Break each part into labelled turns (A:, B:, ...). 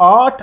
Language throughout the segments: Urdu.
A: 8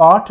A: 8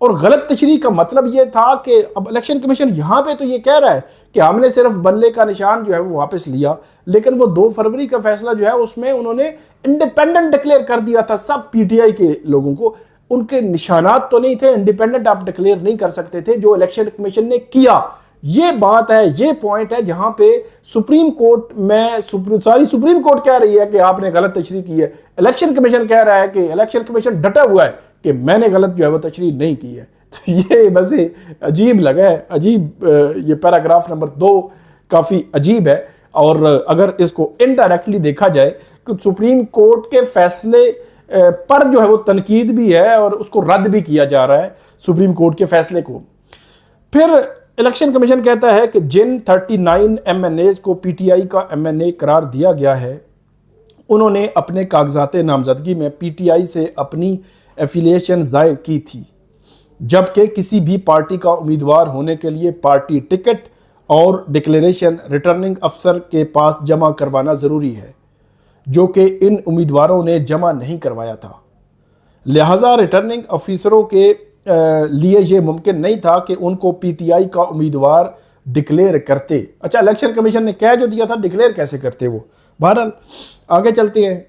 A: اور غلط تشریح کا مطلب یہ تھا کہ اب الیکشن کمیشن یہاں پہ تو یہ کہہ رہا ہے کہ ہم نے صرف بلے کا نشان جو ہے وہ واپس لیا، لیکن وہ 2 فروری کا فیصلہ جو ہے اس میں انہوں نے انڈیپینڈنٹ ڈکلیئر کر دیا تھا سب پی ٹی آئی کے لوگوں کو. ان کے نشانات تو نہیں تھے، انڈیپینڈنٹ آپ ڈکلیئر نہیں کر سکتے تھے جو الیکشن کمیشن نے کیا. یہ بات ہے، یہ پوائنٹ ہے جہاں پہ سپریم کورٹ میں سپریم کورٹ کہہ رہی ہے کہ آپ نے غلط تشریح کی ہے، الیکشن کمیشن کہہ رہا ہے کہ الیکشن کمیشن ڈٹا ہوا ہے کہ میں نے غلط جو ہے وہ تشریح نہیں کی ہے. تو یہ بس عجیب لگا ہے، عجیب. یہ پیراگراف نمبر 2 کافی عجیب ہے، اور اگر اس کو انڈائریکٹلی دیکھا جائے کہ سپریم کورٹ کے فیصلے پر جو ہے وہ تنقید بھی ہے اور اس کو رد بھی کیا جا رہا ہے سپریم کورٹ کے فیصلے کو. پھر الیکشن کمیشن کہتا ہے کہ جن 39 ایم این ایز کو پی ٹی آئی کا ایم این اے قرار دیا گیا ہے انہوں نے اپنے کاغذات نامزدگی میں پی ٹی آئی سے اپنی ایفیلیشن ظاہر کی تھی، جبکہ کسی بھی پارٹی کا امیدوار ہونے کے لیے پارٹی ٹکٹ اور ڈکلیریشن ریٹرننگ افسر کے پاس جمع کروانا ضروری ہے، جو کہ ان امیدواروں نے جمع نہیں کروایا تھا. لہٰذا ریٹرننگ افیسروں کے لیے یہ ممکن نہیں تھا کہ ان کو پی ٹی آئی کا امیدوار ڈکلیئر کرتے. اچھا، الیکشن کمیشن نے کہہ جو دیا تھا، ڈکلیئر کیسے کرتے وہ؟ بہرحال آگے چلتے ہیں.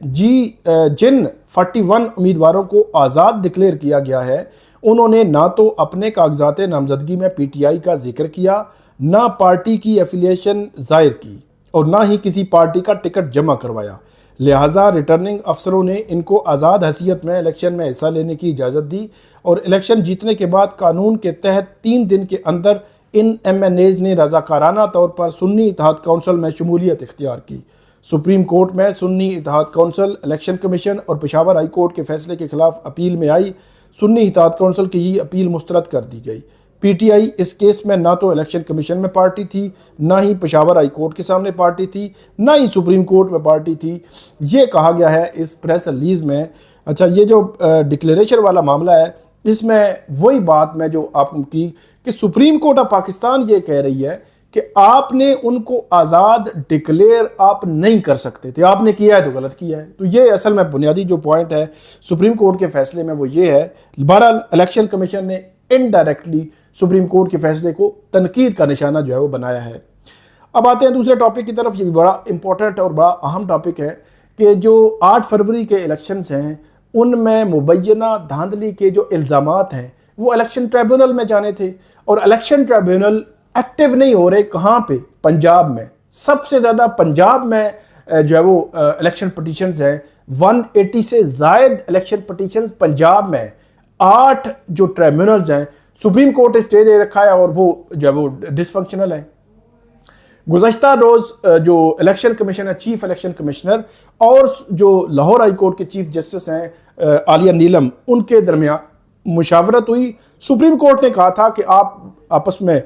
A: جن 41 امیدواروں کو آزاد ڈکلیئر کیا گیا ہے انہوں نے نہ تو اپنے کاغذات نامزدگی میں پی ٹی آئی کا ذکر کیا، نہ پارٹی کی ایفیلیشن ظاہر کی، اور نہ ہی کسی پارٹی کا ٹکٹ جمع کروایا. لہٰذا ریٹرننگ افسروں نے ان کو آزاد حیثیت میں الیکشن میں حصہ لینے کی اجازت دی، اور الیکشن جیتنے کے بعد قانون کے تحت 3 دن کے اندر ان ایم این ایز نے رضاکارانہ طور پر سنی اتحاد کونسل میں شمولیت اختیار کی. سپریم کورٹ میں سنی اتحاد کونسل، الیکشن کمیشن اور پشاور ہائی کورٹ کے فیصلے کے خلاف اپیل میں آئی. سنی اتحاد کونسل کی یہ اپیل مسترد کر دی گئی. P T I us case میں نہ تو الیکشن کمیشن میں پارٹی تھی، نہ ہی پشاور ہائی کورٹ کے سامنے پارٹی تھی، نہ ہی سپریم کورٹ میں پارٹی تھی. یہ کہا گیا ہے اس پریس ریلیز میں. اچھا، یہ جو ڈکلیریشن والا معاملہ ہے اس میں وہی بات میں جو آپ کی کہ سپریم کورٹ آف پاکستان یہ کہہ رہی ہے کہ آپ نے ان کو آزاد ڈکلیئر آپ نہیں کر سکتے تھے، آپ نے کیا ہے تو غلط کیا ہے. تو یہ اصل میں بنیادی جو پوائنٹ ہے سپریم کورٹ کے فیصلے میں وہ یہ ہے. بہرحال الیکشن کمیشن نے انڈائریکٹلی سپریم کورٹ کے فیصلے کو تنقید کا نشانہ جو ہے وہ بنایا ہے. اب آتے ہیں دوسرے ٹاپک کی طرف. یہ بھی بڑا امپورٹنٹ اور بڑا اہم ٹاپک ہے کہ جو 8 فروری کے الیکشنز ہیں ان میں مبینہ دھاندلی کے جو الزامات ہیں وہ الیکشن ٹریبونل میں جانے تھے، اور الیکشن ٹریبونل ایکٹیو نہیں ہو رہے. کہاں پہ؟ پنجاب میں. سب سے زیادہ پنجاب میں جو ہے وہ الیکشن پٹیشنز ہیں. 180 سے زائد الیکشن پٹیشنز پنجاب میں. 8 جو ٹریبونلز ہیں سپریم کورٹ نے اسٹے دے رکھا ہے اور وہ جو ہے وہ ڈس فنکشنل ہے. گزشتہ روز جو الیکشن کمیشن ہے، چیف الیکشن کمشنر اور جو لاہور ہائی کورٹ کے چیف جسٹس ہیں عالیہ نیلم، ان کے درمیان مشاورت ہوئی. سپریم کورٹ نے کہا تھا کہ آپ آپس میں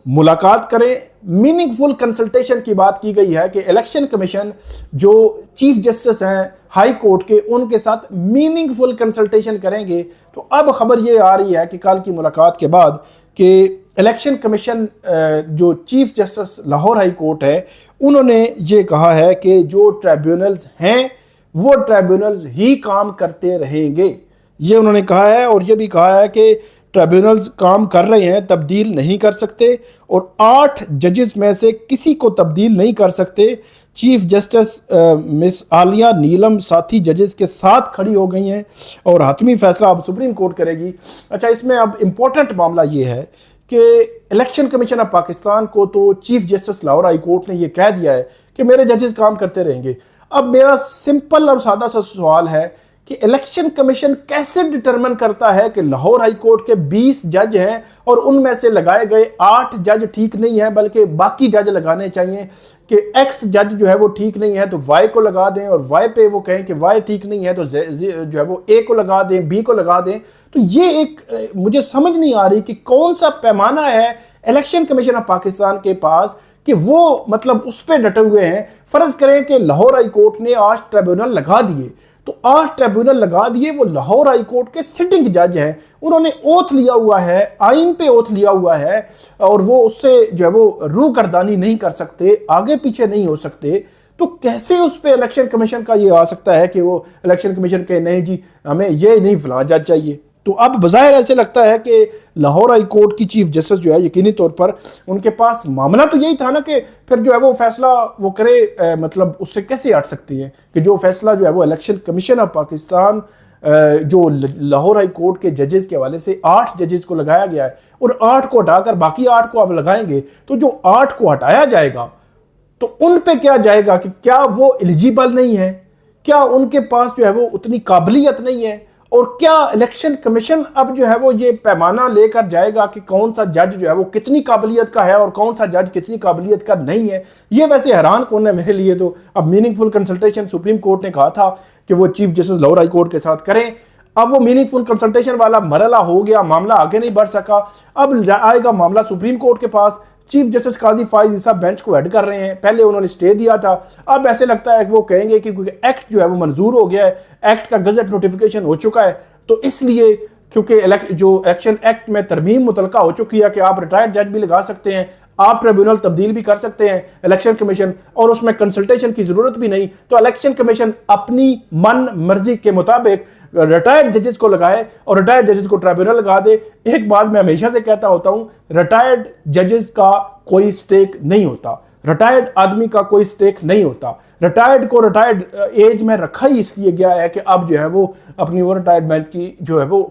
A: ملاقات کریں. میننگ فل کنسلٹیشن کی بات کی گئی ہے کہ الیکشن کمیشن جو چیف جسٹس ہیں ہائی کورٹ کے ان کے ساتھ میننگ فل کنسلٹیشن کریں گے. تو اب خبر یہ آ رہی ہے کہ کل کی ملاقات کے بعد کہ الیکشن کمیشن جو chief justice Lahore high court ہے انہوں نے یہ کہا ہے کہ جو ٹریبیونلز ہیں وہ ٹریبیونلز ہی کام کرتے رہیں گے. یہ انہوں نے کہا ہے، اور یہ بھی کہا ہے کہ ٹریبیونلز کام کر رہے ہیں، تبدیل نہیں کر سکتے، اور 8 ججز میں سے کسی کو تبدیل نہیں کر سکتے. چیف جسٹس مس عالیہ نیلم ساتھی ججز کے ساتھ کھڑی ہو گئی ہیں اور حتمی فیصلہ اب سپریم کورٹ کرے گی. اچھا، اس میں اب امپورٹنٹ معاملہ یہ ہے کہ الیکشن کمیشن آف پاکستان کو تو chief justice Lahore high court نے یہ کہہ دیا ہے کہ میرے ججز کام کرتے رہیں گے. اب میرا سمپل اور سادہ سا سوال ہے کہ الیکشن کمیشن کیسے ڈٹرمن کرتا ہے کہ لاہور ہائی کورٹ کے 20 جج ہیں اور ان میں سے لگائے گئے 8 جج ٹھیک نہیں ہیں بلکہ باقی جج لگانے چاہیے، کہ ایکس جج جو ہے وہ ٹھیک نہیں ہے تو وائی کو لگا دیں، اور وائی پہ وہ کہیں کہ وائی ٹھیک نہیں ہے تو جو ہے وہ اے کو لگا دیں، بی کو لگا دیں. تو یہ ایک مجھے سمجھ نہیں آ رہی کہ کون سا پیمانہ ہے الیکشن کمیشن آف پاکستان کے پاس کہ وہ مطلب اس پہ ڈٹے ہوئے ہیں. فرض کریں کہ لاہور ہائی کورٹ نے 8 ٹریبیونل لگا دیے، تو 8 ٹریبیونل لگا دیے، وہ لاہور ہائی کورٹ کے سٹنگ جج ہیں، انہوں نے اوتھ لیا ہوا ہے، آئین پہ اوتھ لیا ہوا ہے، اور وہ اس سے جو ہے وہ روح گردانی نہیں کر سکتے، آگے پیچھے نہیں ہو سکتے. تو کیسے اس پہ الیکشن کمیشن کا یہ آ سکتا ہے کہ وہ الیکشن کمیشن کہے نہیں جی ہمیں یہ نہیں فلاں جج چاہیے؟ تو اب بظاہر ایسے لگتا ہے کہ لاہور ہائی کورٹ کی چیف جسٹس جو ہے یقینی طور پر ان کے پاس معاملہ تو یہی تھا نا کہ پھر جو ہے وہ فیصلہ وہ کرے، مطلب اس سے کیسے ہٹ سکتی ہے کہ جو فیصلہ جو ہے وہ الیکشن کمیشن آف پاکستان جو لاہور ہائی کورٹ کے ججز کے حوالے سے 8 ججز کو لگایا گیا ہے اور 8 کو ہٹا کر باقی 8 کو آپ لگائیں گے، تو جو 8 کو ہٹایا جائے گا تو ان پہ کیا جائے گا کہ کیا وہ ایلیجیبل نہیں ہے، کیا ان کے پاس جو ہے وہ اتنی قابلیت نہیں ہے، اور کیا الیکشن کمیشن اب جو ہے وہ یہ پیمانہ لے کر جائے گا کہ کون سا جج جو ہے وہ کتنی قابلیت کا ہے اور کون سا جج کتنی قابلیت کا نہیں ہے۔ یہ ویسے حیران کون ہے میرے لیے تو، اب میننگ فل کنسلٹیشن سپریم کورٹ نے کہا تھا کہ وہ chief justice Lahore high court کے ساتھ کریں، اب وہ میننگ فل کنسلٹیشن والا مرحلہ ہو گیا، معاملہ آگے نہیں بڑھ سکا، اب آئے گا معاملہ سپریم کورٹ کے پاس، چیف جسٹس قاضی فائز عیسیٰ بینچ کو ہیڈ کر رہے ہیں، پہلے انہوں نے سٹے دیا تھا، اب ایسے لگتا ہے کہ وہ کہیں گے کہ کیونکہ ایکٹ جو ہے وہ منظور ہو گیا ہے، ایکٹ کا گزٹ نوٹیفیکیشن ہو چکا ہے، تو اس لیے کیونکہ جو الیکشن ایکٹ میں ترمیم متعلقہ ہو چکی ہے کہ آپ ریٹائرڈ جج بھی لگا سکتے ہیں، آپ ٹریبیونل تبدیل بھی کر سکتے ہیں الیکشن کمیشن، اور اس میں کنسلٹیشن کی ضرورت بھی نہیں، تو الیکشن کمیشن اپنی من مرضی کے مطابق ریٹائرڈ ججز کو لگائے اور ریٹائرڈ ججز کو ٹریبیونل لگا دے۔ ایک بات میں ہمیشہ سے کہتا ہوتا ہوں، ریٹائرڈ ججز کا کوئی سٹیک نہیں ہوتا، ریٹائرڈ آدمی کا کوئی سٹیک نہیں ہوتا، ریٹائرڈ کو ریٹائرڈ ایج میں رکھا ہی اس لیے گیا ہے کہ اب جو ہے وہ اپنی وہ ریٹائرمنٹ کی جو ہے وہ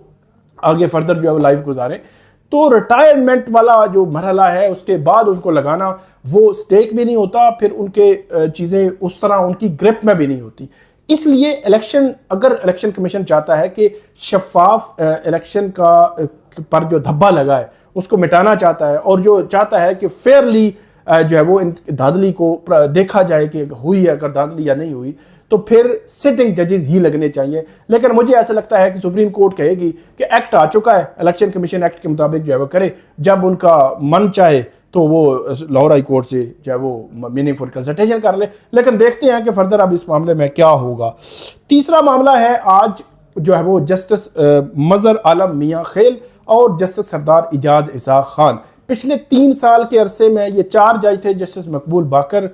A: آگے فردر جو ہے وہ لائف گزاریں، تو ریٹائرمنٹ والا جو مرحلہ ہے اس کے بعد ان کو لگانا وہ سٹیک بھی نہیں ہوتا، پھر ان کے چیزیں اس طرح ان کی گرپ میں بھی نہیں ہوتی۔ اس لیے اگر الیکشن کمیشن چاہتا ہے کہ شفاف الیکشن کا پر جو دھبا لگا ہے اس کو مٹانا چاہتا ہے، اور جو چاہتا ہے کہ فیئرلی جو ہے وہ دھاندلی کو دیکھا جائے کہ ہوئی ہے اگر دھاندلی یا نہیں ہوئی، تو پھر سٹنگ ججز ہی لگنے چاہیے۔ لیکن مجھے ایسا لگتا ہے کہ سپریم کورٹ کہے گی کہ ایکٹ آ چکا ہے، الیکشن کمیشن ایکٹ کے مطابق جو ہے وہ کرے، جب ان کا من چاہے تو وہ لاہور ہائی کورٹ سے جو ہے وہ میننگ فل کنسلٹیشن کر لے۔ لیکن دیکھتے ہیں کہ فردر اب اس معاملے میں کیا ہوگا۔ تیسرا معاملہ ہے آج جو ہے وہ جسٹس مظہر عالم میاں خیل اور جسٹس سردار اعجاز اسحاق خان۔ پچھلے 3 سال کے عرصے میں یہ 4 جج تھے، جسٹس مقبول باقر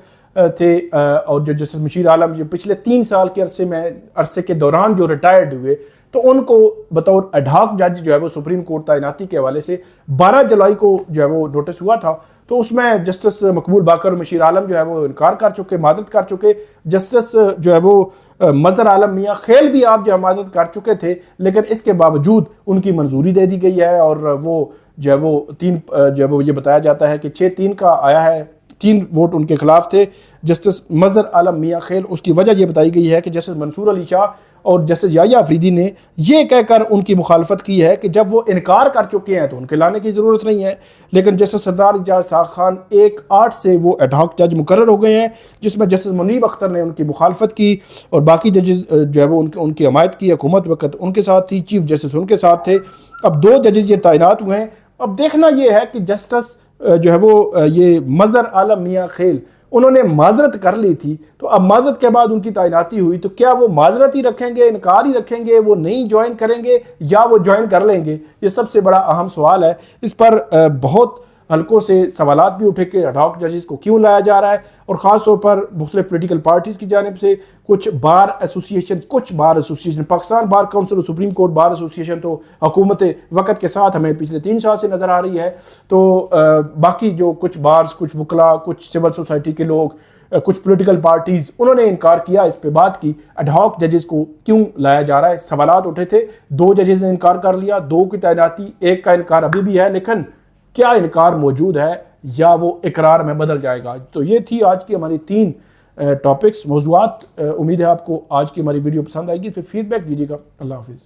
A: تھے اور جو جسٹس مشیر عالم، جو پچھلے 3 سال کے عرصے کے دوران جو ریٹائرڈ ہوئے، تو ان کو بطور ایڈہاک جج جو ہے وہ سپریم کورٹ تعیناتی کے حوالے سے 12 جولائی کو جو ہے وہ نوٹس ہوا تھا، تو اس میں جسٹس مقبول باقر اور مشیر عالم جو ہے وہ انکار کر چکے، معذرت کر چکے، جسٹس جو ہے وہ مظہر عالم میاں خیل بھی آپ جو ہے معذرت کر چکے تھے، لیکن اس کے باوجود ان کی منظوری دے دی گئی ہے، اور وہ جو ہے وہ 3 جو ہے وہ یہ بتایا جاتا ہے کہ 6-3 کا آیا ہے، 3 ووٹ ان کے خلاف تھے جسٹس مظہر عالم میاں خیل۔ اس کی وجہ یہ بتائی گئی ہے کہ جسٹس منصور علی شاہ اور جسٹس یحییٰ افریدی نے یہ کہہ کر ان کی مخالفت کی ہے کہ جب وہ انکار کر چکے ہیں تو ان کے لانے کی ضرورت نہیں ہے، لیکن جسٹس سردار اعجاز اسحاق خان 1-8 سے وہ ایڈہاک جج مقرر ہو گئے ہیں، جس میں جسٹس منیب اختر نے ان کی مخالفت کی اور باقی ججز جو ہے وہ ان کی حمایت کی، حکومت وقت ان کے ساتھ تھی، چیف جسٹس ان کے ساتھ تھے۔ اب 2 ججز یہ تعینات ہوئے ہیں۔ اب دیکھنا یہ ہے کہ جسٹس جو ہے وہ یہ مظہر عالم میاں خیل انہوں نے معذرت کر لی تھی، تو اب معذرت کے بعد ان کی تعیناتی ہوئی، تو کیا وہ معذرت ہی رکھیں گے، انکار ہی رکھیں گے، وہ نہیں جوائن کریں گے یا وہ جوائن کر لیں گے؟ یہ سب سے بڑا اہم سوال ہے۔ اس پر بہت حلقوں سے سوالات بھی اٹھے کہ ایڈہاک ججز کو کیوں لایا جا رہا ہے، اور خاص طور پر مختلف پولیٹیکل پارٹیز کی جانب سے کچھ bar association Pakistan bar council اور سپریم کورٹ بار ایسوسیشن تو حکومت وقت کے ساتھ ہمیں پچھلے 3 سال سے نظر آ رہی ہے، تو باقی جو کچھ بارز، کچھ وکلا، کچھ سول سوسائٹی کے لوگ، کچھ پولیٹیکل پارٹیز، انہوں نے انکار کیا، اس پہ بات کی ایڈہاک ججز کو کیوں لایا جا رہا ہے۔ سوالات اٹھے تھے، 2 ججز نے انکار کر لیا، 2 کی تعیناتی، 1 کا انکار ابھی بھی ہے، لیکن کیا انکار موجود ہے یا وہ اقرار میں بدل جائے گا؟ تو یہ تھی آج کی ہماری 3 ٹاپکس، موضوعات۔ امید ہے آپ کو آج کی ہماری ویڈیو پسند آئے گی، پھر فیڈ بیک دیجیے گا۔ اللہ حافظ۔